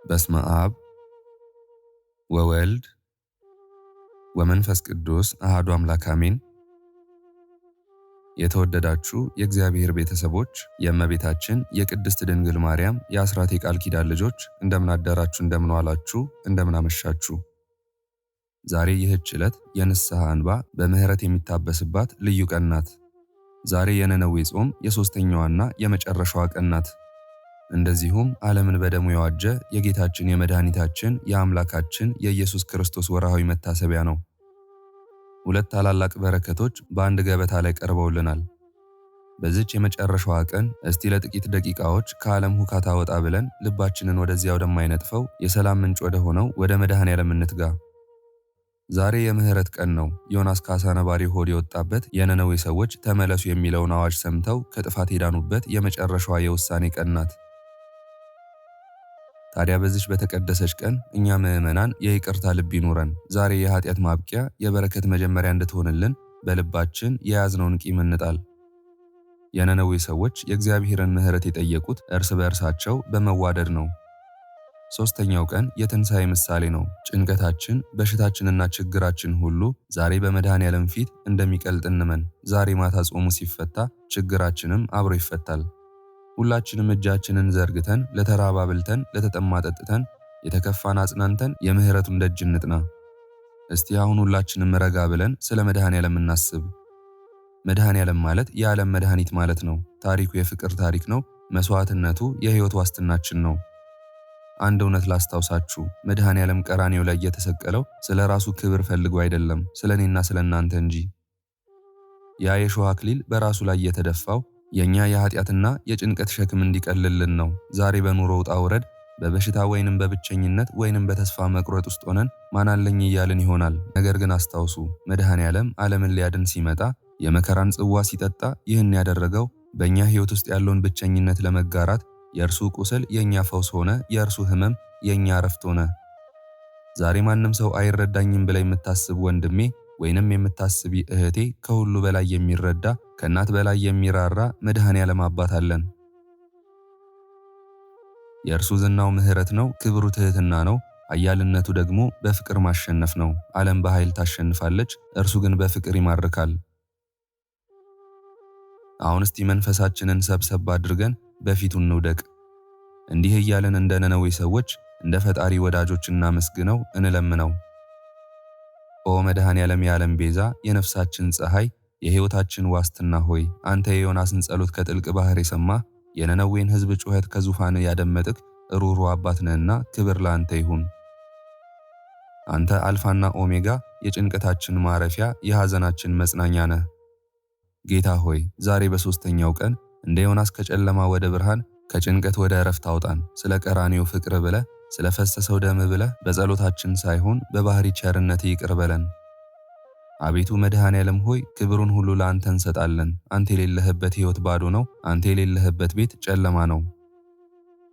በስመ አብ ወወልድ ወመንፈስ ቅዱስ አሐዱ አምላክ አሜን። የተወደዳችሁ የእግዚአብሔር ቤተሰቦች፣ የእመቤታችን የቅድስት ድንግል ማርያም የአስራት የቃል ኪዳን ልጆች እንደምን አደራችሁ፣ እንደምን ዋላችሁ፣ እንደምን አመሻችሁ። ዛሬ ይህች ዕለት የንስሐ እንባ በምህረት የሚታበስባት ልዩ ቀን ናት። ዛሬ የነነዌ ጾም የሶስተኛዋና የመጨረሻዋ ቀን ናት። እንደዚሁም ዓለምን በደሙ የዋጀ የጌታችን የመድኃኒታችን የአምላካችን የኢየሱስ ክርስቶስ ወርሃዊ መታሰቢያ ነው። ሁለት ታላላቅ በረከቶች በአንድ ገበታ ላይ ቀርበውልናል። በዚች የመጨረሻዋ ቀን እስቲ ለጥቂት ደቂቃዎች ከዓለም ሁካታ ወጣ ብለን ልባችንን ወደዚያ ወደማይነጥፈው የሰላም ምንጭ ወደ ሆነው ወደ መድኃኔዓለም እንትጋ። ዛሬ የምህረት ቀን ነው። ዮናስ ከዓሣ ነባሪ ሆድ የወጣበት፣ የነነዌ ሰዎች ተመለሱ የሚለውን አዋጅ ሰምተው ከጥፋት የዳኑበት የመጨረሻዋ የውሳኔ ቀን ናት። ታዲያ በዚች በተቀደሰች ቀን እኛ ምዕመናን የይቅርታ ልብ ይኑረን። ዛሬ የኃጢአት ማብቂያ የበረከት መጀመሪያ እንድትሆንልን በልባችን የያዝነውን ቂም እንጣል። የነነዌ ሰዎች የእግዚአብሔርን ምሕረት የጠየቁት እርስ በእርሳቸው በመዋደድ ነው። ሦስተኛው ቀን የትንሣኤ ምሳሌ ነው። ጭንቀታችን፣ በሽታችንና ችግራችን ሁሉ ዛሬ በመድኃኔዓለም ፊት እንደሚቀልጥ እንመን። ዛሬ ማታ ጾሙ ሲፈታ ችግራችንም አብሮ ይፈታል። ሁላችንም እጃችንን ዘርግተን ለተራበ አብልተን፣ ለተጠማ ጠጥተን፣ የተከፋን አጽናንተን የምህረቱን ደጅ እንጥና። እስቲ አሁን ሁላችንም ረጋ ብለን ስለ መድኃኔዓለም እናስብ። መድኃኔዓለም ማለት የዓለም መድኃኒት ማለት ነው። ታሪኩ የፍቅር ታሪክ ነው። መስዋዕትነቱ የሕይወት ዋስትናችን ነው። አንድ እውነት ላስታውሳችሁ፣ መድኃኔዓለም ቀራንዮ ላይ የተሰቀለው ስለ ራሱ ክብር ፈልጎ አይደለም፣ ስለ እኔና ስለ እናንተ እንጂ። ያ የሾህ አክሊል በራሱ ላይ የተደፋው የኛ የኃጢአትና የጭንቀት ሸክም እንዲቀልልን ነው። ዛሬ በኑሮ ውጣ ውረድ፣ በበሽታ ወይንም በብቸኝነት ወይንም በተስፋ መቁረጥ ውስጥ ሆነን ማናለኝ እያልን ይሆናል። ነገር ግን አስታውሱ፣ መድኃኔዓለም ዓለምን ሊያድን ሲመጣ የመከራን ጽዋ ሲጠጣ ይህን ያደረገው በእኛ ሕይወት ውስጥ ያለውን ብቸኝነት ለመጋራት። የእርሱ ቁስል የእኛ ፈውስ ሆነ፣ የእርሱ ሕመም የእኛ እረፍት ሆነ። ዛሬ ማንም ሰው አይረዳኝም ብላ የምታስብ ወንድሜ ወይንም የምታስቢ እህቴ፣ ከሁሉ በላይ የሚረዳ ከእናት በላይ የሚራራ መድኃኔዓለም አባት አለን። የእርሱ ዝናው ምሕረት ነው፣ ክብሩ ትሕትና ነው፣ ኃያልነቱ ደግሞ በፍቅር ማሸነፍ ነው። ዓለም በኃይል ታሸንፋለች፣ እርሱ ግን በፍቅር ይማርካል። አሁን እስቲ መንፈሳችንን ሰብሰብ አድርገን በፊቱ እንውደቅ። እንዲህ እያለን እንደ ነነዌ ሰዎች እንደ ፈጣሪ ወዳጆች እናመስግነው፣ እንለምነው። ኦ መድኃኔዓለም የዓለም ቤዛ፣ የነፍሳችን ፀሐይ፣ የሕይወታችን ዋስትና ሆይ፣ አንተ የዮናስን ጸሎት ከጥልቅ ባህር የሰማህ፣ የነነዌን ሕዝብ ጩኸት ከዙፋን ያደመጥክ ሩሩ አባት ነህና ክብር ለአንተ ይሁን። አንተ አልፋና ኦሜጋ፣ የጭንቀታችን ማረፊያ፣ የሐዘናችን መጽናኛ ነህ። ጌታ ሆይ ዛሬ በሦስተኛው ቀን እንደ ዮናስ ከጨለማ ወደ ብርሃን፣ ከጭንቀት ወደ ዕረፍት አውጣን። ስለ ቀራንዮ ፍቅር ብለህ፣ ስለ ፈሰሰው ደም ብለህ በጸሎታችን ሳይሆን በባህሪ ቸርነት ይቅር በለን። አቤቱ መድኃኔዓለም ሆይ ክብሩን ሁሉ ለአንተ እንሰጣለን። አንተ የሌለህበት ሕይወት ባዶ ነው። አንተ የሌለህበት ቤት ጨለማ ነው።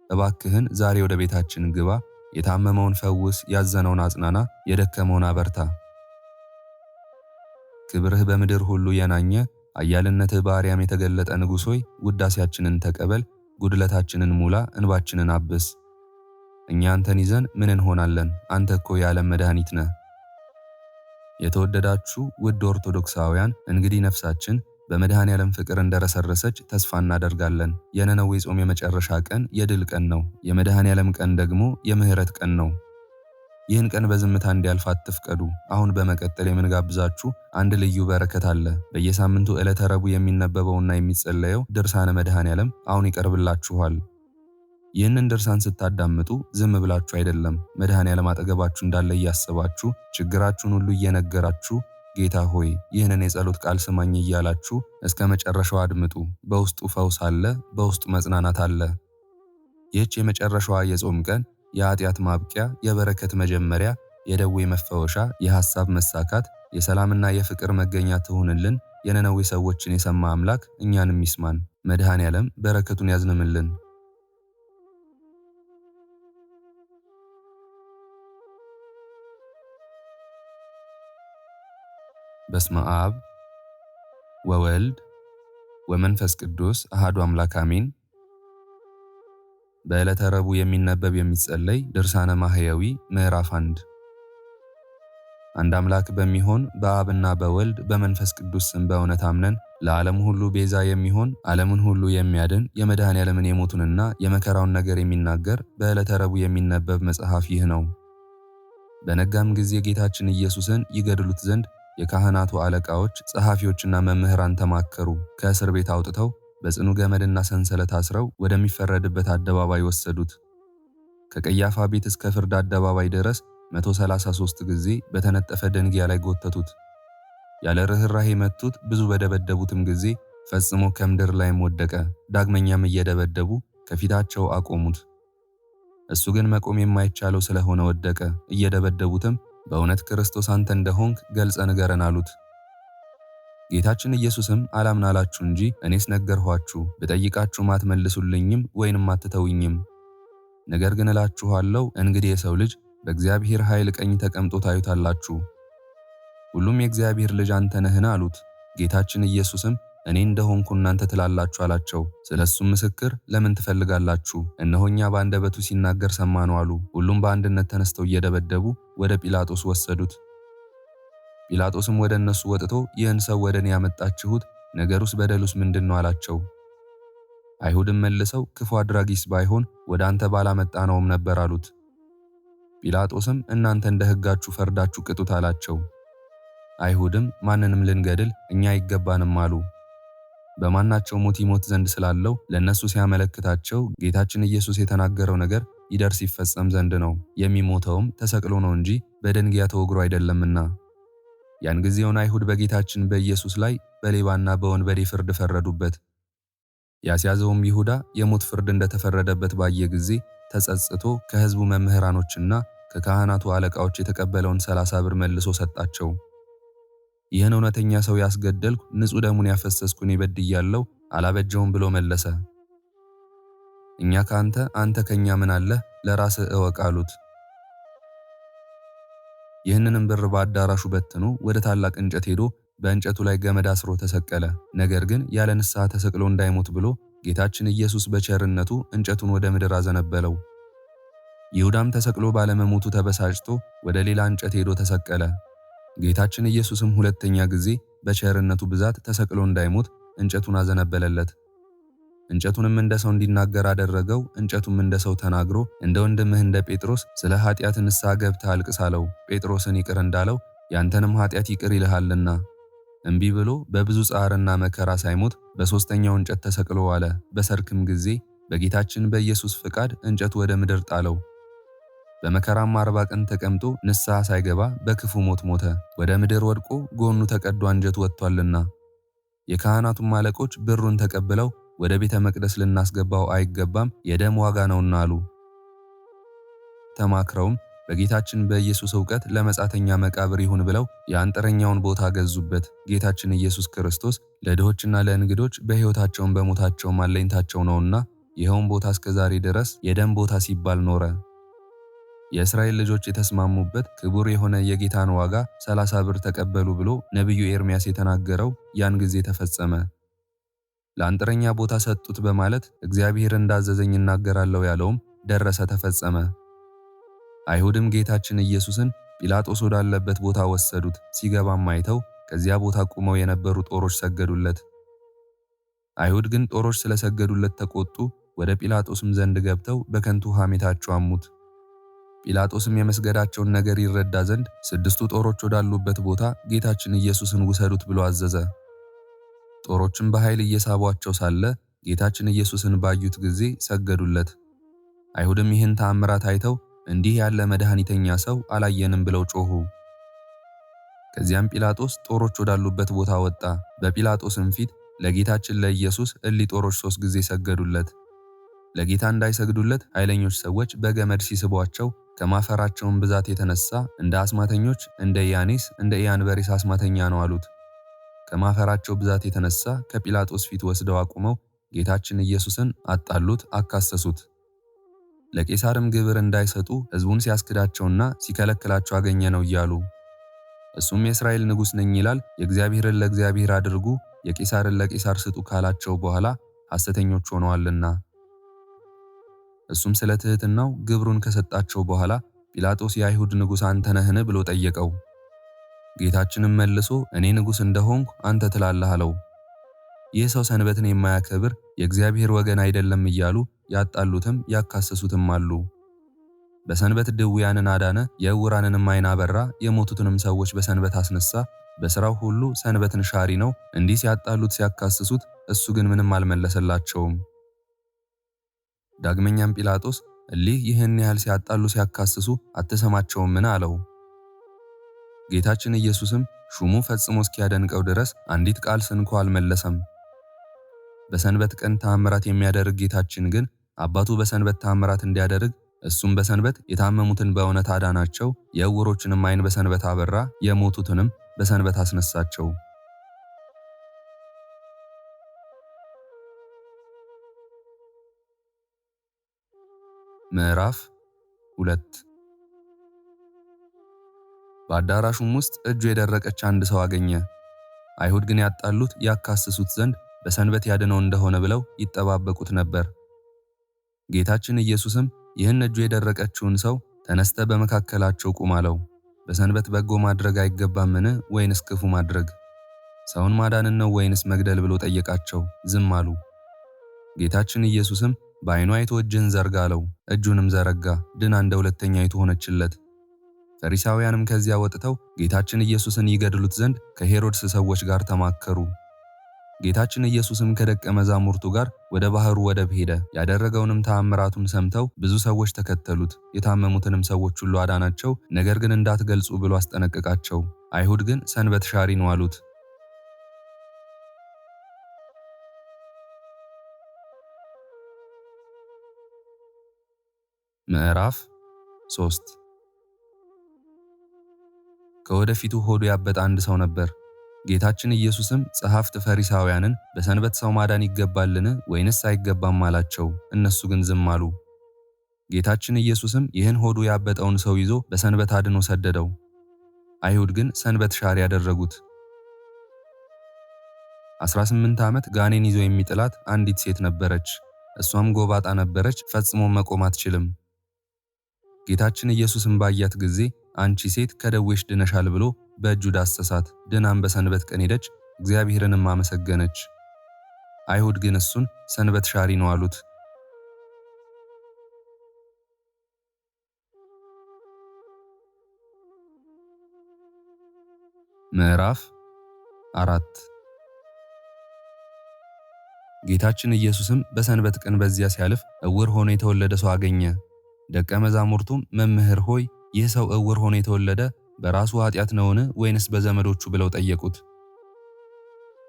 እባክህን ዛሬ ወደ ቤታችን ግባ። የታመመውን ፈውስ፣ ያዘነውን አጽናና፣ የደከመውን አበርታ። ክብርህ በምድር ሁሉ የናኘ፣ ኃያልነትህ በአርያም የተገለጠ ንጉሥ ሆይ ውዳሴያችንን ተቀበል። ጉድለታችንን ሙላ፣ እንባችንን አብስ። እኛ አንተን ይዘን ምን እንሆናለን? አንተ እኮ የዓለም መድኃኒት ነህ። የተወደዳችሁ ውድ ኦርቶዶክሳውያን፣ እንግዲህ ነፍሳችን በመድኃኔዓለም ፍቅር እንደረሰረሰች ተስፋ እናደርጋለን። የነነዌ ጾም የመጨረሻ ቀን የድል ቀን ነው። የመድኃኔዓለም ቀን ደግሞ የምህረት ቀን ነው። ይህን ቀን በዝምታ እንዲያልፍ አትፍቀዱ። አሁን በመቀጠል የምንጋብዛችሁ አንድ ልዩ በረከት አለ። በየሳምንቱ ዕለተ ረቡዕ የሚነበበውና የሚጸለየው ድርሳነ መድኃኔዓለም አሁን ይቀርብላችኋል። ይህንን ድርሳን ስታዳምጡ ዝም ብላችሁ አይደለም፣ መድኃኔዓለም አጠገባችሁ እንዳለ እያሰባችሁ፣ ችግራችሁን ሁሉ እየነገራችሁ፣ ጌታ ሆይ ይህንን የጸሎት ቃል ስማኝ እያላችሁ እስከ መጨረሻው አድምጡ። በውስጡ ፈውስ አለ፣ በውስጡ መጽናናት አለ። ይህች የመጨረሻዋ የጾም ቀን የኃጢአት ማብቂያ፣ የበረከት መጀመሪያ፣ የደዌ መፈወሻ፣ የሐሳብ መሳካት፣ የሰላምና የፍቅር መገኛ ትሁንልን። የነነዌ ሰዎችን የሰማ አምላክ እኛንም ይስማን። መድኃኔዓለም በረከቱን ያዝንምልን። በስመ አብ ወወልድ ወመንፈስ ቅዱስ አሐዱ አምላክ አሜን። በዕለተ ረቡዕ የሚነበብ የሚጸለይ ድርሳነ ማህያዊ ምዕራፍ 1። አንድ አምላክ በሚሆን በአብና በወልድ በመንፈስ ቅዱስ ስም በእውነት አምነን ለዓለም ሁሉ ቤዛ የሚሆን ዓለምን ሁሉ የሚያድን የመድኃኔዓለምን የሞቱንና የመከራውን ነገር የሚናገር በዕለተ ረቡዕ የሚነበብ መጽሐፍ ይህ ነው። በነጋም ጊዜ ጌታችን ኢየሱስን ይገድሉት ዘንድ የካህናቱ አለቃዎች፣ ጸሐፊዎችና መምህራን ተማከሩ። ከእስር ቤት አውጥተው በጽኑ ገመድና ሰንሰለት አስረው ወደሚፈረድበት አደባባይ ወሰዱት። ከቀያፋ ቤት እስከ ፍርድ አደባባይ ድረስ 133 ጊዜ በተነጠፈ ደንጊያ ላይ ጎተቱት። ያለ ርኅራኄ መቱት። ብዙ በደበደቡትም ጊዜ ፈጽሞ ከምድር ላይም ወደቀ። ዳግመኛም እየደበደቡ ከፊታቸው አቆሙት። እሱ ግን መቆም የማይቻለው ስለሆነ ወደቀ። እየደበደቡትም በእውነት ክርስቶስ አንተ እንደሆንክ ገልጸ ንገረን አሉት። ጌታችን ኢየሱስም አላምን አላችሁ እንጂ እኔስ ነገርኋችሁ፣ ብጠይቃችሁም አትመልሱልኝም ወይንም አትተውኝም። ነገር ግን እላችኋለሁ እንግዲህ የሰው ልጅ በእግዚአብሔር ኃይል ቀኝ ተቀምጦ ታዩታላችሁ። ሁሉም የእግዚአብሔር ልጅ አንተ ነህን አሉት። ጌታችን ኢየሱስም እኔ እንደሆንኩ እናንተ ትላላችሁ አላቸው። ስለሱም ምስክር ለምን ትፈልጋላችሁ? እነሆ እኛ በአንደበቱ ሲናገር ሰማነው አሉ። ሁሉም በአንድነት ተነስተው እየደበደቡ ወደ ጲላጦስ ወሰዱት። ጲላጦስም ወደ እነሱ ወጥቶ ይህን ሰው ወደ እኔ ያመጣችሁት ነገሩስ በደሉስ ምንድን ነው አላቸው። አይሁድም መልሰው ክፉ አድራጊስ ባይሆን ወደ አንተ ባላመጣነውም ነበር አሉት። ጲላጦስም እናንተ እንደ ሕጋችሁ ፈርዳችሁ ቅጡት አላቸው። አይሁድም ማንንም ልንገድል እኛ አይገባንም አሉ። በማናቸው ሞት ይሞት ዘንድ ስላለው ለነሱ ሲያመለክታቸው ጌታችን ኢየሱስ የተናገረው ነገር ይደርስ ይፈጸም ዘንድ ነው። የሚሞተውም ተሰቅሎ ነው እንጂ በደንጊያ ተወግሮ አይደለምና። ያን ጊዜውን አይሁድ በጌታችን በኢየሱስ ላይ በሌባና በወንበዴ ፍርድ ፈረዱበት። ያስያዘውም ይሁዳ የሞት ፍርድ እንደተፈረደበት ባየ ጊዜ ተጸጽቶ ከሕዝቡ መምህራኖችና ከካህናቱ አለቃዎች የተቀበለውን 30 ብር መልሶ ሰጣቸው። ይህን እውነተኛ ሰው ያስገደልኩ ንጹሕ ደሙን ያፈሰስኩ እኔ በድያለሁ አላበጀውም ብሎ መለሰ። እኛ ካንተ አንተ ከኛ ምን አለህ? ለራስህ እወቅ አሉት። ይህንንም ብር በአዳራሹ በትኖ ወደ ታላቅ እንጨት ሄዶ በእንጨቱ ላይ ገመድ አስሮ ተሰቀለ። ነገር ግን ያለ ንስሐ ተሰቅሎ እንዳይሞት ብሎ ጌታችን ኢየሱስ በቸርነቱ እንጨቱን ወደ ምድር አዘነበለው። ይሁዳም ተሰቅሎ ባለመሞቱ ተበሳጭቶ ወደ ሌላ እንጨት ሄዶ ተሰቀለ። ጌታችን ኢየሱስም ሁለተኛ ጊዜ በቸርነቱ ብዛት ተሰቅሎ እንዳይሞት እንጨቱን አዘነበለለት። እንጨቱንም እንደ ሰው እንዲናገር አደረገው። እንጨቱም እንደ ሰው ተናግሮ እንደ ወንድምህ እንደ ጴጥሮስ ስለ ኃጢአት ንስሐ ገብተህ አልቅስ አለው። ጴጥሮስን ይቅር እንዳለው ያንተንም ኃጢአት ይቅር ይልሃልና። እምቢ ብሎ በብዙ ጻርና መከራ ሳይሞት በሦስተኛው እንጨት ተሰቅሎ ዋለ። በሰርክም ጊዜ በጌታችን በኢየሱስ ፍቃድ እንጨቱ ወደ ምድር ጣለው። በመከራም 40 ቀን ተቀምጦ ንስሐ ሳይገባ በክፉ ሞት ሞተ። ወደ ምድር ወድቆ ጎኑ ተቀዶ አንጀቱ ወጥቷልና። የካህናቱም አለቆች ብሩን ተቀብለው ወደ ቤተ መቅደስ ልናስገባው አይገባም፣ የደም ዋጋ ነውና አሉ። ተማክረውም በጌታችን በኢየሱስ ዕውቀት ለመጻተኛ መቃብር ይሁን ብለው የአንጥረኛውን ቦታ ገዙበት። ጌታችን ኢየሱስ ክርስቶስ ለድሆችና ለእንግዶች በሕይወታቸውም በሞታቸውም አለኝታቸው ነውና ይኸውም ቦታ እስከ ዛሬ ድረስ የደም ቦታ ሲባል ኖረ። የእስራኤል ልጆች የተስማሙበት ክቡር የሆነ የጌታን ዋጋ 30 ብር ተቀበሉ ብሎ ነቢዩ ኤርምያስ የተናገረው ያን ጊዜ ተፈጸመ። ለአንጥረኛ ቦታ ሰጡት በማለት እግዚአብሔር እንዳዘዘኝ እናገራለሁ ያለውም ደረሰ፣ ተፈጸመ። አይሁድም ጌታችን ኢየሱስን ጲላጦስ ወዳለበት ቦታ ወሰዱት። ሲገባም አይተው ከዚያ ቦታ ቆመው የነበሩ ጦሮች ሰገዱለት። አይሁድ ግን ጦሮች ስለሰገዱለት ተቆጡ። ወደ ጲላጦስም ዘንድ ገብተው በከንቱ ሐሜታቸው አሙት። ጲላጦስም የመስገዳቸውን ነገር ይረዳ ዘንድ 6 ጦሮች ወዳሉበት ቦታ ጌታችን ኢየሱስን ውሰዱት ብሎ አዘዘ። ጦሮችም በኃይል እየሳቧቸው ሳለ ጌታችን ኢየሱስን ባዩት ጊዜ ሰገዱለት። አይሁድም ይህን ተአምራት አይተው እንዲህ ያለ መድኃኒተኛ ሰው አላየንም ብለው ጮኹ። ከዚያም ጲላጦስ ጦሮች ወዳሉበት ቦታ ወጣ። በጲላጦስም ፊት ለጌታችን ለኢየሱስ ጦሮች 3 ጊዜ ሰገዱለት። ለጌታ እንዳይሰግዱለት ኃይለኞች ሰዎች በገመድ ሲስቧቸው ከማፈራቸውን ብዛት የተነሳ እንደ አስማተኞች እንደ ያኔስ እንደ ኢያንበሬስ አስማተኛ ነው አሉት። ከማፈራቸው ብዛት የተነሳ ከጲላጦስ ፊት ወስደው አቁመው ጌታችን ኢየሱስን አጣሉት፣ አካሰሱት። ለቄሳርም ግብር እንዳይሰጡ ሕዝቡን ሲያስክዳቸውና ሲከለክላቸው አገኘ ነው እያሉ። እሱም የእስራኤል ንጉሥ ነኝ ይላል፣ የእግዚአብሔርን ለእግዚአብሔር አድርጉ፣ የቄሳርን ለቄሳር ስጡ ካላቸው በኋላ ሐሰተኞች ሆነዋልና። እሱም ስለ ትሕትናው ግብሩን ከሰጣቸው በኋላ ጲላጦስ የአይሁድ ንጉሥ አንተ ነህን ብሎ ጠየቀው። ጌታችንም መልሶ እኔ ንጉሥ እንደሆንኩ አንተ ትላለህ አለው። ይህ ሰው ሰንበትን የማያከብር የእግዚአብሔር ወገን አይደለም እያሉ ያጣሉትም ያካሰሱትም አሉ። በሰንበት ድውያንን አዳነ፣ የዕውራንንም ዓይን አበራ፣ የሞቱትንም ሰዎች በሰንበት አስነሳ፣ በሥራው ሁሉ ሰንበትን ሻሪ ነው። እንዲህ ሲያጣሉት ሲያካስሱት፣ እሱ ግን ምንም አልመለሰላቸውም። ዳግመኛም ጲላጦስ እሊህ ይህን ያህል ሲያጣሉ ሲያካስሱ አትሰማቸውምን አለው። ጌታችን ኢየሱስም ሹሙ ፈጽሞ እስኪያደንቀው ድረስ አንዲት ቃል ስንኳ አልመለሰም። በሰንበት ቀን ተአምራት የሚያደርግ ጌታችን ግን አባቱ በሰንበት ተአምራት እንዲያደርግ እሱም በሰንበት የታመሙትን በእውነት አዳናቸው፣ የዕውሮችንም ዓይን በሰንበት አበራ፣ የሞቱትንም በሰንበት አስነሳቸው። ምዕራፍ 2 በአዳራሹም ውስጥ እጁ የደረቀች አንድ ሰው አገኘ። አይሁድ ግን ያጣሉት ያካስሱት ዘንድ በሰንበት ያድነው እንደሆነ ብለው ይጠባበቁት ነበር። ጌታችን ኢየሱስም ይህን እጁ የደረቀችውን ሰው ተነስተ በመካከላቸው ቁም አለው። በሰንበት በጎ ማድረግ አይገባምን ወይንስ ክፉ ማድረግ? ሰውን ማዳንን ነው ወይንስ መግደል ብሎ ጠየቃቸው። ዝም አሉ። ጌታችን ኢየሱስም በዓይኑ አይቶ እጅህን ዘርጋ አለው። እጁንም ዘረጋ፣ ድና እንደ ሁለተኛይቱ ሆነችለት። ፈሪሳውያንም ከዚያ ወጥተው ጌታችን ኢየሱስን ይገድሉት ዘንድ ከሄሮድስ ሰዎች ጋር ተማከሩ። ጌታችን ኢየሱስም ከደቀ መዛሙርቱ ጋር ወደ ባህሩ ወደብ ሄደ። ያደረገውንም ተአምራቱን ሰምተው ብዙ ሰዎች ተከተሉት። የታመሙትንም ሰዎች ሁሉ አዳናቸው። ነገር ግን እንዳትገልጹ ብሎ አስጠነቀቃቸው። አይሁድ ግን ሰንበት ሻሪ ነው አሉት። ምዕራፍ 3 ከወደፊቱ ሆዱ ያበጠ አንድ ሰው ነበር። ጌታችን ኢየሱስም ጸሐፍት ፈሪሳውያንን በሰንበት ሰው ማዳን ይገባልን ወይንስ አይገባም አላቸው። እነሱ ግን ዝም አሉ። ጌታችን ኢየሱስም ይህን ሆዱ ያበጠውን ሰው ይዞ በሰንበት አድኖ ሰደደው። አይሁድ ግን ሰንበት ሻሪ ያደረጉት። 18 ዓመት ጋኔን ይዞ የሚጥላት አንዲት ሴት ነበረች። እሷም ጎባጣ ነበረች፣ ፈጽሞ መቆም አትችልም። ጌታችን ኢየሱስም ባያት ጊዜ አንቺ ሴት ከደዌሽ ድነሻል ብሎ በእጁ ዳሰሳት። ድናም በሰንበት ቀን ሄደች፣ እግዚአብሔርንም አመሰገነች። አይሁድ ግን እሱን ሰንበት ሻሪ ነው አሉት። ምዕራፍ 4 ጌታችን ኢየሱስም በሰንበት ቀን በዚያ ሲያልፍ ዕውር ሆኖ የተወለደ ሰው አገኘ። ደቀ መዛሙርቱም መምህር ሆይ ይህ ሰው ዕውር ሆኖ የተወለደ በራሱ ኃጢአት ነውን ወይንስ በዘመዶቹ ብለው ጠየቁት።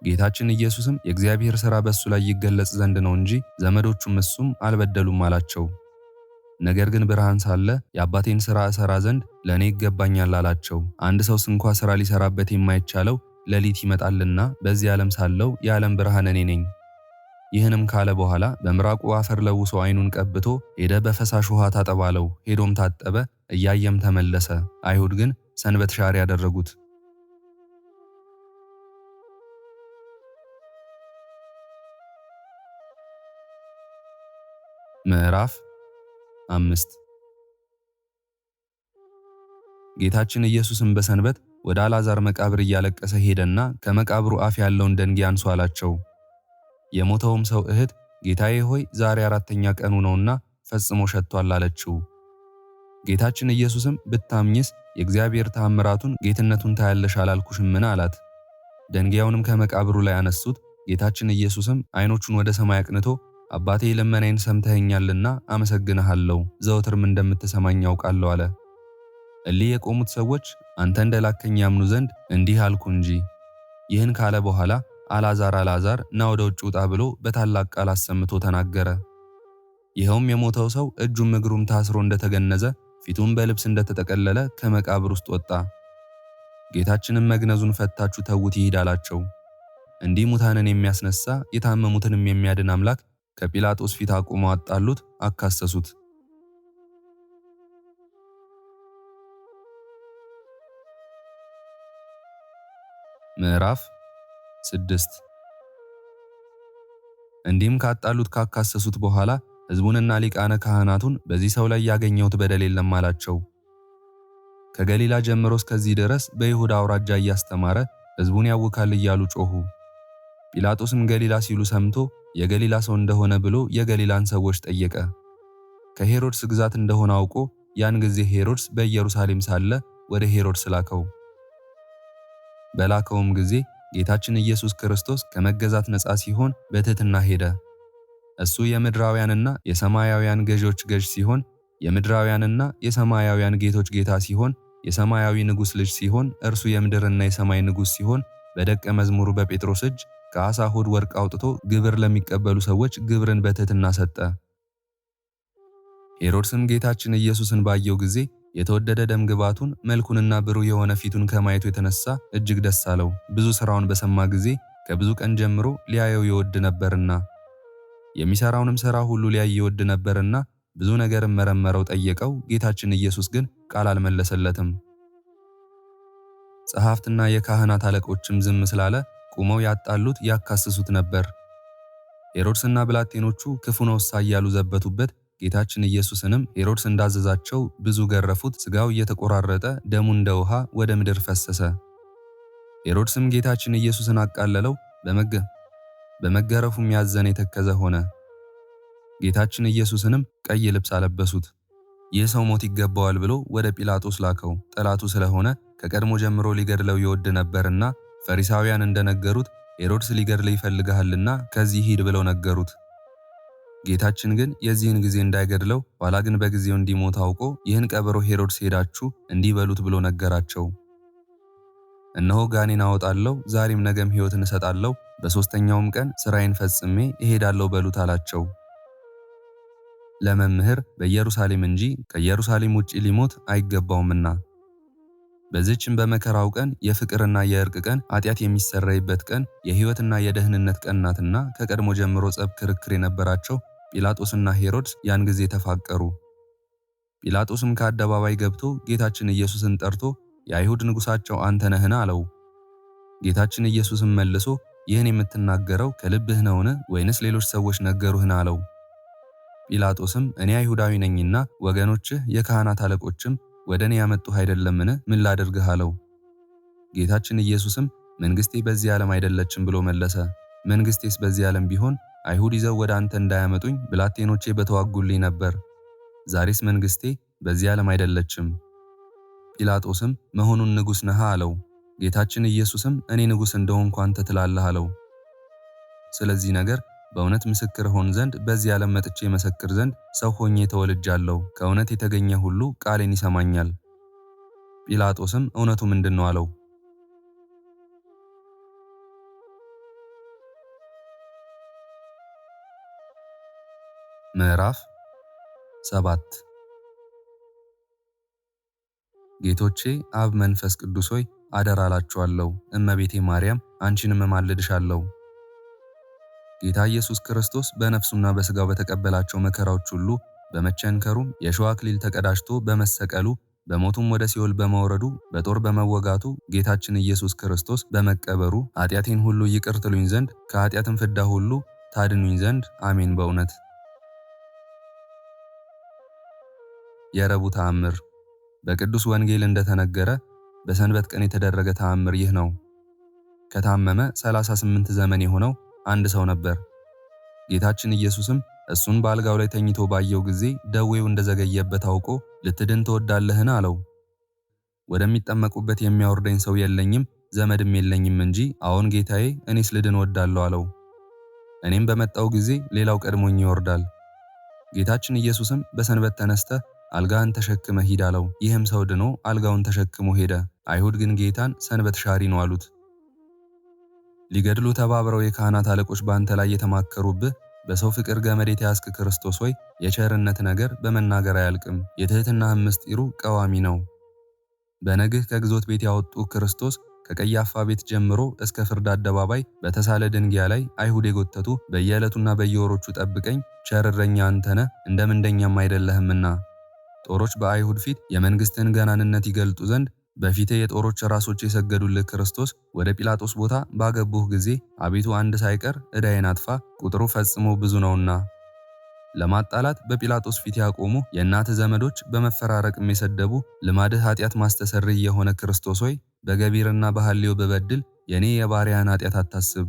ጌታችን ኢየሱስም የእግዚአብሔር ሥራ በእሱ ላይ ይገለጽ ዘንድ ነው እንጂ ዘመዶቹም እሱም አልበደሉም አላቸው። ነገር ግን ብርሃን ሳለ የአባቴን ሥራ እሠራ ዘንድ ለእኔ ይገባኛል አላቸው። አንድ ሰው ስንኳ ሥራ ሊሠራበት የማይቻለው ሌሊት ይመጣልና በዚህ ዓለም ሳለው የዓለም ብርሃን እኔ ነኝ። ይህንም ካለ በኋላ በምራቁ አፈር ለውሶ ዓይኑን ቀብቶ ሄደ በፈሳሽ ውሃ ታጠባለው። ሄዶም ታጠበ፣ እያየም ተመለሰ። አይሁድ ግን ሰንበት ሻሪ ያደረጉት። ምዕራፍ 5 ጌታችን ኢየሱስም በሰንበት ወደ አልዓዛር መቃብር እያለቀሰ ሄደና ከመቃብሩ አፍ ያለውን ደንጊያ አንሱ አላቸው። የሞተውም ሰው እህት ጌታዬ ሆይ ዛሬ 4ኛ ቀኑ ነውና ፈጽሞ ሸቷል አለችው። ጌታችን ኢየሱስም ብታምኝስ የእግዚአብሔር ተአምራቱን ጌትነቱን ታያለሽ አላልኩሽምን አላት። ደንጊያውንም ከመቃብሩ ላይ አነሱት። ጌታችን ኢየሱስም ዓይኖቹን ወደ ሰማይ አቅንቶ አባቴ ልመናዬን ሰምተኸኛልና አመሰግንሃለሁ፣ ዘወትርም እንደምትሰማኝ ያውቃለሁ አለ። እሊህ የቆሙት ሰዎች አንተ እንደላከኝ ያምኑ ዘንድ እንዲህ አልኩ እንጂ። ይህን ካለ በኋላ አልዓዛር አልዓዛር ና ወደ ውጭ ውጣ ብሎ በታላቅ ቃል አሰምቶ ተናገረ። ይኸውም የሞተው ሰው እጁም እግሩም ታስሮ እንደተገነዘ ፊቱም በልብስ እንደተጠቀለለ ከመቃብር ውስጥ ወጣ። ጌታችንም መግነዙን ፈታችሁ ተዉት ይሂድ አላቸው። እንዲህ ሙታንን የሚያስነሳ የታመሙትንም የሚያድን አምላክ ከጲላጦስ ፊት አቁመው አጣሉት፣ አካሰሱት። ምዕራፍ 6 እንዲህም ካጣሉት ካካሰሱት በኋላ ሕዝቡንና ሊቃነ ካህናቱን በዚህ ሰው ላይ ያገኘሁት በደል የለም አላቸው። ከገሊላ ጀምሮ እስከዚህ ድረስ በይሁዳ አውራጃ እያስተማረ ሕዝቡን ያውካል እያሉ ጮኹ። ጲላጦስም ገሊላ ሲሉ ሰምቶ የገሊላ ሰው እንደሆነ ብሎ የገሊላን ሰዎች ጠየቀ። ከሄሮድስ ግዛት እንደሆነ አውቆ ያን ጊዜ ሄሮድስ በኢየሩሳሌም ሳለ ወደ ሄሮድስ ላከው። በላከውም ጊዜ ጌታችን ኢየሱስ ክርስቶስ ከመገዛት ነፃ ሲሆን በትሕትና ሄደ። እሱ የምድራውያንና የሰማያውያን ገዦች ገዥ ሲሆን የምድራውያንና የሰማያውያን ጌቶች ጌታ ሲሆን የሰማያዊ ንጉሥ ልጅ ሲሆን እርሱ የምድርና የሰማይ ንጉሥ ሲሆን በደቀ መዝሙሩ በጴጥሮስ እጅ ከዓሣ ሆድ ወርቅ አውጥቶ ግብር ለሚቀበሉ ሰዎች ግብርን በትሕትና ሰጠ። ሄሮድስም ጌታችን ኢየሱስን ባየው ጊዜ የተወደደ ደም ግባቱን መልኩንና ብሩህ የሆነ ፊቱን ከማየቱ የተነሳ እጅግ ደስ አለው። ብዙ ሥራውን በሰማ ጊዜ ከብዙ ቀን ጀምሮ ሊያየው ይወድ ነበርና የሚሠራውንም ሥራ ሁሉ ሊያይ ይወድ ነበርና ብዙ ነገርም መረመረው፣ ጠየቀው። ጌታችን ኢየሱስ ግን ቃል አልመለሰለትም። ጸሐፍትና የካህናት አለቆችም ዝም ስላለ ቆመው ያጣሉት ያካስሱት ነበር። ሄሮድስና ብላቴኖቹ ክፉ ነውሳ እያሉ ዘበቱበት። ጌታችን ኢየሱስንም ሄሮድስ እንዳዘዛቸው ብዙ ገረፉት። ሥጋው እየተቆራረጠ ደሙ እንደ ውሃ ወደ ምድር ፈሰሰ። ሄሮድስም ጌታችን ኢየሱስን አቃለለው፣ በመገረፉም ያዘነ የተከዘ ሆነ። ጌታችን ኢየሱስንም ቀይ ልብስ አለበሱት። ይህ ሰው ሞት ይገባዋል ብሎ ወደ ጲላጦስ ላከው። ጠላቱ ስለሆነ ከቀድሞ ጀምሮ ሊገድለው ይወድ ነበርና ፈሪሳውያን እንደነገሩት ሄሮድስ ሊገድለው ይፈልጋልና ከዚህ ሂድ ብለው ነገሩት። ጌታችን ግን የዚህን ጊዜ እንዳይገድለው ኋላ ግን በጊዜው እንዲሞት አውቆ ይህን ቀበሮ ሄሮድስ ሄዳችሁ እንዲህ በሉት ብሎ ነገራቸው። እነሆ ጋኔን አወጣለሁ፣ ዛሬም ነገም ሕይወትን እሰጣለሁ፣ በሦስተኛውም ቀን ሥራዬን ፈጽሜ እሄዳለሁ በሉት አላቸው። ለመምህር በኢየሩሳሌም እንጂ ከኢየሩሳሌም ውጪ ሊሞት አይገባውምና። በዚህችም በመከራው ቀን የፍቅርና የእርቅ ቀን፣ ኃጢአት የሚሰረይበት ቀን፣ የሕይወትና የደህንነት ቀን ናትና ከቀድሞ ጀምሮ ጸብ፣ ክርክር የነበራቸው ጲላጦስና ሄሮድስ ያን ጊዜ ተፋቀሩ። ጲላጦስም ከአደባባይ ገብቶ ጌታችን ኢየሱስን ጠርቶ የአይሁድ ንጉሣቸው አንተ ነህን? አለው። ጌታችን ኢየሱስም መልሶ ይህን የምትናገረው ከልብህ ነውን? ወይንስ ሌሎች ሰዎች ነገሩህን? አለው። ጲላጦስም እኔ አይሁዳዊ ነኝና ወገኖችህ የካህናት አለቆችም ወደ እኔ ያመጡህ አይደለምን? ምን ላድርግህ? አለው። ጌታችን ኢየሱስም መንግሥቴ በዚህ ዓለም አይደለችም ብሎ መለሰ። መንግሥቴስ በዚህ ዓለም ቢሆን አይሁድ ይዘው ወደ አንተ እንዳያመጡኝ ብላቴኖቼ በተዋጉልኝ ነበር። ዛሬስ መንግሥቴ በዚህ ዓለም አይደለችም። ጲላጦስም መሆኑን ንጉሥ ነህ? አለው። ጌታችን ኢየሱስም እኔ ንጉሥ እንደሆንኩ አንተ ትላለህ አለው። ስለዚህ ነገር በእውነት ምስክር ሆን ዘንድ በዚህ ዓለም መጥቼ መሰክር ዘንድ ሰው ሆኜ ተወልጃለሁ። ከእውነት የተገኘ ሁሉ ቃሌን ይሰማኛል። ጲላጦስም እውነቱ ምንድን ነው? አለው። ምዕራፍ 7 ጌቶቼ አብ መንፈስ ቅዱስ ሆይ አደራ እላችኋለሁ። እመቤቴ ማርያም አንቺንም እማልድሻለሁ። ጌታ ኢየሱስ ክርስቶስ በነፍሱና በሥጋው በተቀበላቸው መከራዎች ሁሉ በመቸንከሩም የሾህ አክሊል ተቀዳጅቶ በመሰቀሉ በሞቱም ወደ ሲኦል በመውረዱ በጦር በመወጋቱ ጌታችን ኢየሱስ ክርስቶስ በመቀበሩ ኃጢአቴን ሁሉ ይቅር ትሉኝ ዘንድ ከኃጢአትም ፍዳ ሁሉ ታድኑኝ ዘንድ አሜን። በእውነት የረቡዕ ተአምር። በቅዱስ ወንጌል እንደተነገረ በሰንበት ቀን የተደረገ ተአምር ይህ ነው። ከታመመ 38 ዘመን የሆነው አንድ ሰው ነበር። ጌታችን ኢየሱስም እሱን በአልጋው ላይ ተኝቶ ባየው ጊዜ ደዌው እንደዘገየበት አውቆ ልትድን ትወዳለህን? አለው። ወደሚጠመቁበት የሚያወርደኝ ሰው የለኝም ዘመድም የለኝም እንጂ አዎን ጌታዬ፣ እኔስ ልድን እወዳለሁ አለው። እኔም በመጣው ጊዜ ሌላው ቀድሞኝ ይወርዳል። ጌታችን ኢየሱስም በሰንበት ተነስተህ አልጋህን ተሸክመ ሂድ አለው። ይህም ሰው ድኖ አልጋውን ተሸክሞ ሄደ። አይሁድ ግን ጌታን ሰንበት ሻሪ ነው አሉት። ሊገድሉ ተባብረው የካህናት አለቆች በአንተ ላይ የተማከሩብህ በሰው ፍቅር ገመድ የተያዝክ ክርስቶስ ሆይ የቸርነት ነገር በመናገር አያልቅም፣ የትሕትናህም ምስጢሩ ቀዋሚ ነው። በነግህ ከግዞት ቤት ያወጡ ክርስቶስ ከቀያፋ ቤት ጀምሮ እስከ ፍርድ አደባባይ በተሳለ ድንጋይ ላይ አይሁድ የጎተቱ በየዕለቱና በየወሮቹ ጠብቀኝ፣ ቸር እረኛ አንተ ነህ፣ እንደ ምንደኛም አይደለህምና። ጦሮች በአይሁድ ፊት የመንግሥትህን ገናንነት ይገልጡ ዘንድ በፊትህ የጦሮች ራሶች የሰገዱልህ ክርስቶስ ወደ ጲላጦስ ቦታ ባገቡህ ጊዜ አቤቱ አንድ ሳይቀር ዕዳዬን አጥፋ፣ ቁጥሩ ፈጽሞ ብዙ ነውና። ለማጣላት በጲላጦስ ፊት ያቆሙ የእናትህ ዘመዶች በመፈራረቅም የሰደቡ ልማድህ ኃጢአት ማስተሰርይ የሆነ ክርስቶስ ሆይ በገቢርና በሐልዮ ብበድል የኔ የባሪያን ኃጢአት አታስብ።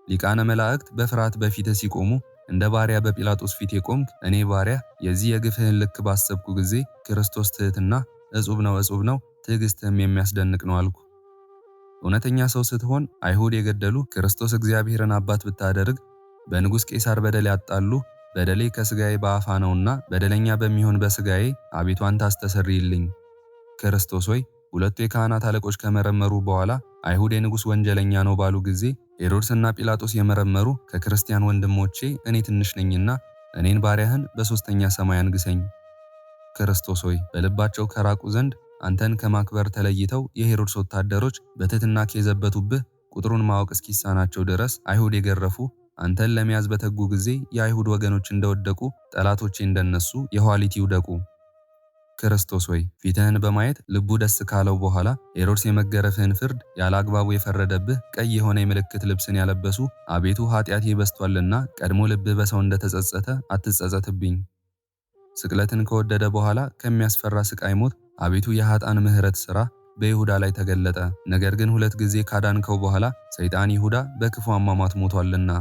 ሊቃነ መላእክት በፍርሃት በፊትህ ሲቆሙ እንደ ባሪያ በጲላጦስ ፊት የቆምክ እኔ ባሪያ የዚህ የግፍህን ልክ ባሰብኩ ጊዜ ክርስቶስ ትሕትና እጹብ ነው፣ ትዕግስትህም የሚያስደንቅ ነው አልኩ። እውነተኛ ሰው ስትሆን አይሁድ የገደሉ ክርስቶስ እግዚአብሔርን አባት ብታደርግ በንጉሥ ቄሳር በደል ያጣሉ በደሌ ከሥጋዬ በአፋ ነውና በደለኛ በሚሆን በሥጋዬ አቤቱ አንተ አስተሰርይልኝ። ክርስቶስ ሆይ ሁለቱ የካህናት አለቆች ከመረመሩ በኋላ አይሁድ የንጉሥ ወንጀለኛ ነው ባሉ ጊዜ ሄሮድስና ጲላጦስ የመረመሩ ከክርስቲያን ወንድሞቼ እኔ ትንሽ ነኝና እኔን ባሪያህን በሦስተኛ ሰማይ አንግሰኝ። ክርስቶስ ሆይ በልባቸው ከራቁ ዘንድ አንተን ከማክበር ተለይተው የሄሮድስ ወታደሮች በትሕትና የዘበቱብህ ቁጥሩን ማወቅ እስኪሳናቸው ድረስ አይሁድ የገረፉ አንተን ለመያዝ በተጉ ጊዜ የአይሁድ ወገኖች እንደወደቁ ጠላቶቼ እንደነሱ የኋሊት ይውደቁ። ክርስቶስ ሆይ ፊትህን በማየት ልቡ ደስ ካለው በኋላ ሄሮድስ የመገረፍህን ፍርድ ያለ አግባቡ የፈረደብህ ቀይ የሆነ የምልክት ልብስን ያለበሱ አቤቱ ኃጢአቴ በዝቷልና ቀድሞ ልብህ በሰው እንደተጸጸተ አትጸጸትብኝ። ስቅለትን ከወደደ በኋላ ከሚያስፈራ ስቃይ ሞት አቤቱ የኃጥአን ምሕረት ሥራ በይሁዳ ላይ ተገለጠ። ነገር ግን 2 ጊዜ ካዳንከው በኋላ ሰይጣን ይሁዳ በክፉ አሟሟት ሞቷልና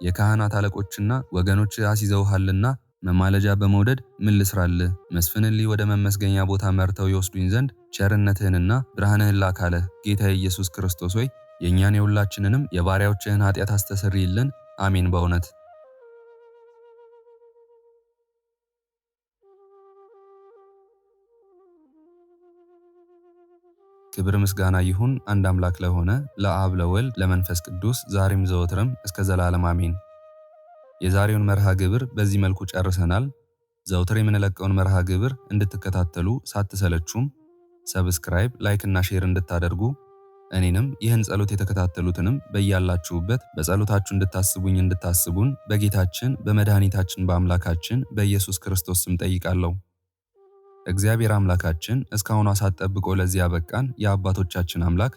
የካህናት አለቆችና ወገኖች አስይዘውሃልና መማለጃ በመውደድ ምን ልስራልህ? መስፍንልኝ ወደ መመስገኛ ቦታ መርተው ይወስዱኝ ዘንድ ቸርነትህንና ብርሃንህን ላካለ ጌታ ኢየሱስ ክርስቶስ ሆይ የእኛን የሁላችንንም የባሪያዎችህን ኃጢአት አስተሰርይልን። አሜን። በእውነት ክብር ምስጋና ይሁን አንድ አምላክ ለሆነ ለአብ ለወልድ ለመንፈስ ቅዱስ ዛሬም ዘወትርም እስከ ዘላለም አሜን። የዛሬውን መርሃ ግብር በዚህ መልኩ ጨርሰናል። ዘውትር የምንለቀውን መርሃ ግብር እንድትከታተሉ ሳትሰለቹም ሰብስክራይብ፣ ላይክ እና ሼር እንድታደርጉ እኔንም ይህን ጸሎት የተከታተሉትንም በያላችሁበት በጸሎታችሁ እንድታስቡን በጌታችን በመድኃኒታችን በአምላካችን በኢየሱስ ክርስቶስ ስም ጠይቃለሁ። እግዚአብሔር አምላካችን እስካሁን ሰዓት ጠብቆ ለዚህ ያበቃን የአባቶቻችን አምላክ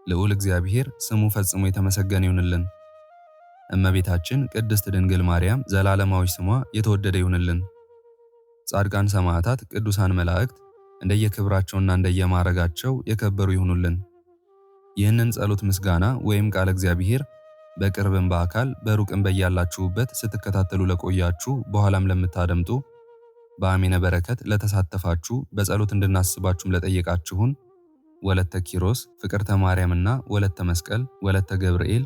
ልዑል እግዚአብሔር ስሙ ፈጽሞ የተመሰገነ ይሁንልን። እመቤታችን ቅድስት ድንግል ማርያም ዘላለማዊ ስሟ የተወደደ ይሁንልን። ጻድቃን ሰማዕታት፣ ቅዱሳን መላእክት እንደየክብራቸውና እንደየማዕረጋቸው የከበሩ ይሁኑልን። ይህንን ጸሎት ምስጋና ወይም ቃል እግዚአብሔር በቅርብም በአካል በሩቅም በያላችሁበት ስትከታተሉ ለቆያችሁ በኋላም ለምታደምጡ በአሜነ በረከት ለተሳተፋችሁ በጸሎት እንድናስባችሁም ለጠየቃችሁን ወለተ ኪሮስ፣ ፍቅርተ ማርያምና ወለተ መስቀል፣ ወለተ ገብርኤል፣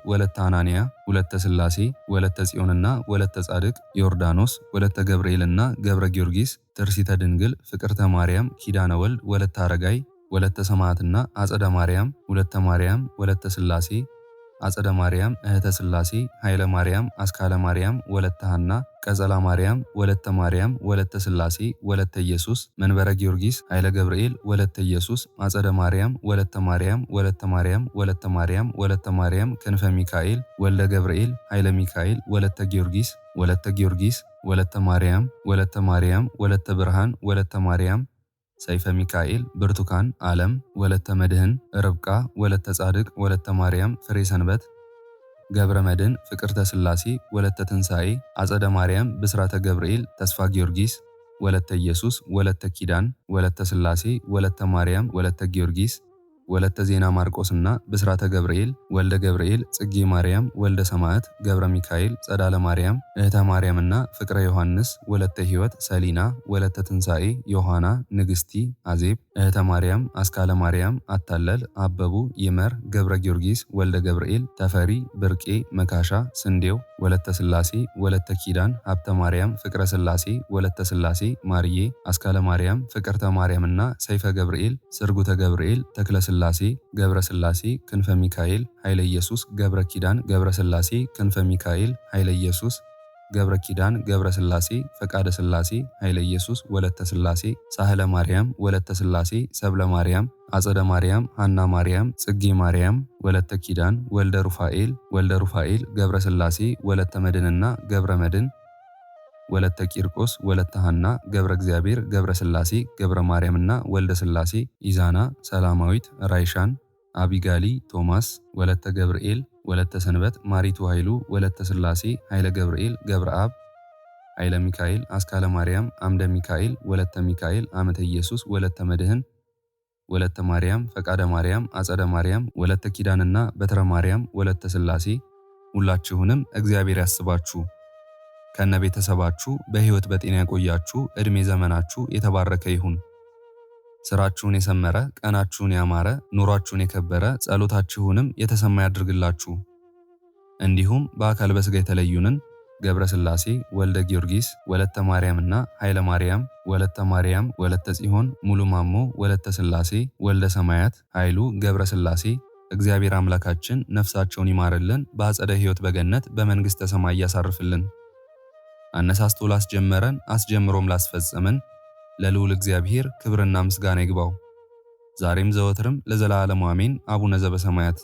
ወለተ አናንያ፣ ወለተ ሥላሴ፣ ወለተ ጽዮንና ወለተ ጻድቅ፣ ዮርዳኖስ፣ ወለተ ገብርኤልና ገብረ ጊዮርጊስ፣ ትርሲተ ድንግል፣ ፍቅርተ ማርያም፣ ኪዳነ ወልድ፣ ወለተ አረጋይ፣ ወለተ ሰማዕትና አጸደ ማርያም፣ ወለተ ማርያም፣ ወለተ ሥላሴ፣ አጸደ ማርያም፣ እህተ ሥላሴ፣ ኃይለ ማርያም፣ አስካለ ማርያም፣ ወለተ ሐና፣ ቀጸላ ማርያም፣ ወለተ ማርያም፣ ወለተ ሥላሴ፣ ወለተ ኢየሱስ፣ መንበረ ጊዮርጊስ፣ ኃይለ ገብርኤል፣ ወለተ ኢየሱስ፣ አጸደ ማርያም፣ ወለተ ማርያም፣ ወለተ ማርያም፣ ወለተ ማርያም፣ ወለተ ማርያም፣ ክንፈ ሚካኤል፣ ወልደ ገብርኤል፣ ኃይለ ሚካኤል፣ ወለተ ጊዮርጊስ፣ ወለተ ማርያም፣ ወለተ ብርሃን፣ ወለተ ማርያም፣ ሰይፈ ሚካኤል፣ ብርቱካን፣ ዓለም፣ ወለተ መድህን፣ ርብቃ፣ ወለተ ጻድቅ፣ ወለተ ማርያም፣ ፍሬ ሰንበት፣ ገብረ መድህን፣ ፍቅርተ ሥላሴ፣ ወለተ ትንሣኤ፣ አጸደ ማርያም፣ ብስራተ ገብርኤል፣ ተስፋ ጊዮርጊስ፣ ወለተ ኢየሱስ፣ ወለተ ኪዳን፣ ወለተ ሥላሴ፣ ወለተ ማርያም፣ ወለተ ጊዮርጊስ፣ ወለተ ዜና ማርቆስና ብስራተ ገብርኤል፣ ወልደ ገብርኤል፣ ጽጌ ማርያም፣ ወልደ ሰማዕት፣ ገብረ ሚካኤል፣ ጸዳለ ማርያም፣ እህተ ማርያምና ፍቅረ ዮሐንስ፣ ወለተ ሕይወት፣ ሰሊና፣ ወለተ ትንሣኤ፣ ዮሐና፣ ንግሥቲ፣ አዜብ፣ እህተ ማርያም፣ አስካለ ማርያም፣ አታለል፣ አበቡ፣ ይመር፣ ገብረ ጊዮርጊስ፣ ወልደ ገብርኤል፣ ተፈሪ፣ ብርቄ፣ መካሻ፣ ስንዴው፣ ወለተ ሥላሴ፣ ወለተ ኪዳን፣ ሀብተ ማርያም፣ ፍቅረ ሥላሴ፣ ወለተ ሥላሴ፣ ማርዬ፣ አስካለ ማርያም፣ ፍቅርተ ማርያምና ሰይፈ ገብርኤል፣ ስርጉተ ገብርኤል፣ ተክለ ሥላሴ፣ ገብረ ሥላሴ፣ ክንፈ ሚካኤል፣ ኃይለ ኢየሱስ፣ ገብረ ኪዳን፣ ገብረ ሥላሴ፣ ክንፈ ሚካኤል፣ ኃይለ ኢየሱስ፣ ገብረ ኪዳን፣ ገብረ ሥላሴ፣ ፈቃደ ሥላሴ፣ ኃይለ ኢየሱስ፣ ወለተ ሥላሴ፣ ሳህለ ማርያም፣ ወለተ ሥላሴ፣ ሰብለ ማርያም፣ አጸደ ማርያም፣ ሐና ማርያም፣ ጽጌ ማርያም፣ ወለተ ኪዳን፣ ወልደ ሩፋኤል፣ ገብረ ሥላሴ፣ ወለተ መድንና ገብረ መድን፣ ወለተ ቂርቆስ፣ ወለተ ሐና፣ ገብረ እግዚአብሔር፣ ገብረ ሥላሴ፣ ገብረ ማርያምና ወልደ ሥላሴ፣ ኢዛና፣ ሰላማዊት፣ ራይሻን፣ አቢጋሊ ቶማስ፣ ወለተ ገብርኤል፣ ወለተ ሰንበት፣ ማሪቱ ኃይሉ፣ ወለተ ሥላሴ፣ ኃይለ ገብርኤል፣ ገብረአብ፣ ኃይለ ሚካኤል፣ አስካለ ማርያም፣ አምደ ሚካኤል፣ ወለተ ሚካኤል፣ አመተ ኢየሱስ፣ ወለተ መድህን፣ ወለተ ማርያም፣ ፈቃደ ማርያም፣ አጸደ ማርያም፣ ወለተ ኪዳንና በትረ ማርያም፣ ወለተ ሥላሴ ሁላችሁንም እግዚአብሔር ያስባችሁ ከነ ቤተሰባችሁ በሕይወት በጤና ያቆያችሁ። ዕድሜ ዘመናችሁ የተባረከ ይሁን። ስራችሁን የሰመረ፣ ቀናችሁን ያማረ፣ ኑሯችሁን የከበረ፣ ጸሎታችሁንም የተሰማ ያድርግላችሁ። እንዲሁም በአካል በሥጋ የተለዩንን ገብረ ሥላሴ ወልደ ጊዮርጊስ ወለተ ማርያምና ኃይለ ማርያም ወለተ ማርያም ወለተ ጽዮን ሙሉ ማሞ ወለተ ሥላሴ ወልደ ሰማያት ኃይሉ ገብረ ሥላሴ እግዚአብሔር አምላካችን ነፍሳቸውን ይማርልን፣ በአጸደ ሕይወት በገነት በመንግሥተ ሰማይ ያሳርፍልን። አነሳስቶ ላስጀመረን አስጀምሮም ላስፈጸመን ለልዑል እግዚአብሔር ክብርና ምስጋና ይግባው ዛሬም ዘወትርም ለዘላለሙ አሜን። አቡነ ዘበሰማያት